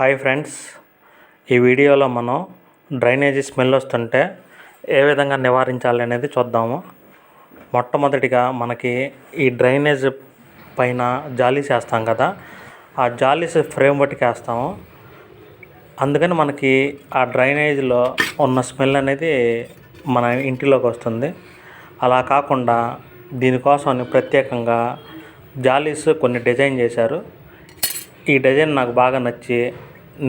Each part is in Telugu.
హాయ్ ఫ్రెండ్స్, ఈ వీడియోలో మనం డ్రైనేజీ స్మెల్ వస్తుంటే ఏ విధంగా నివారించాలి అనేది చూద్దాము. మొట్టమొదటిగా మనకి ఈ డ్రైనేజ్ పైన జాలీస్ వేస్తాం కదా, ఆ జాలీస్ ఫ్రేమ్ బట్టికి వేస్తాము. అందుకని మనకి ఆ డ్రైనేజ్లో ఉన్న స్మెల్ అనేది మన ఇంటిలోకి వస్తుంది. అలా కాకుండా దీనికోసం ప్రత్యేకంగా జాలీస్ కొన్ని డిజైన్ చేశారు. ఈ డిజైన్ నాకు బాగా నచ్చి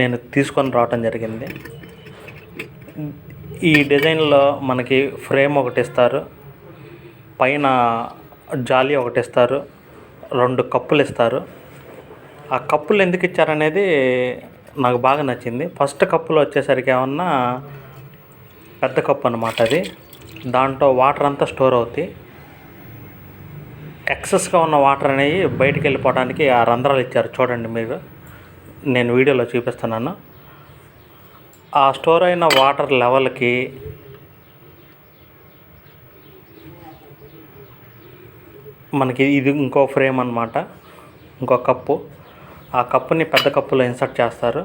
నేను తీసుకొని రావటం జరిగింది. ఈ డిజైన్లో మనకి ఫ్రేమ్ ఒకటి ఇస్తారు, పైన జాలీ ఒకటి ఇస్తారు, 2 కప్పులు ఇస్తారు. ఆ కప్పులు ఎందుకు ఇచ్చారనేది నాకు బాగా నచ్చింది. ఫస్ట్ కప్పులో వచ్చేసరికి ఏమన్నా పెద్ద కప్పు అన్నమాట. అది దాంట్లో వాటర్ అంతా స్టోర్ అవుతాయి. ఎక్సెస్గా ఉన్న వాటర్ అనేవి బయటికి వెళ్ళిపోవడానికి ఆ రంధ్రాలు ఇచ్చారు చూడండి. మీరు నేను వీడియోలో చూపిస్తున్నాను. ఆ స్టోర్ అయిన వాటర్ లెవెల్కి మనకి ఇది ఇంకో ఫ్రేమ్ అన్నమాట, ఇంకో కప్పు. ఆ కప్పుని పెద్ద కప్పులో ఇన్సర్ట్ చేస్తారు.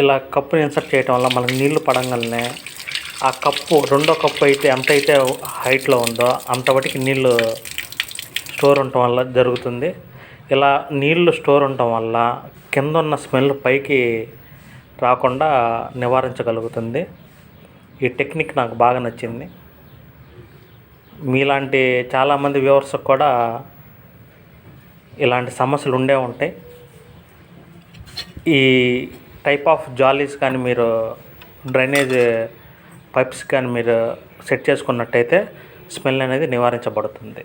ఇలా కప్పుని ఇన్సర్ట్ చేయటం వల్ల మనకి నీళ్లు పడంగానే ఆ కప్పు, రెండో కప్పు అయితే ఎంతైతే హైట్లో ఉందో అంతవరకు నీళ్ళు స్టోర్ ఉండటం వల్ల జరుగుతుంది. ఇలా నీళ్లు స్టోర్ ఉండటం వల్ల కింద ఉన్న స్మెల్ పైకి రాకుండా నివారించగలుగుతుంది. ఈ టెక్నిక్ నాకు బాగా నచ్చింది. మీలాంటి చాలామంది వ్యూవర్స్కి కూడా ఇలాంటి సమస్యలు ఉండే ఉంటాయి. ఈ టైప్ ఆఫ్ జాలీస్ కానీ మీరు డ్రైనేజ్ పైప్స్ కానీ మీరు సెట్ చేసుకున్నట్టయితే స్మెల్ అనేది నివారించబడుతుంది.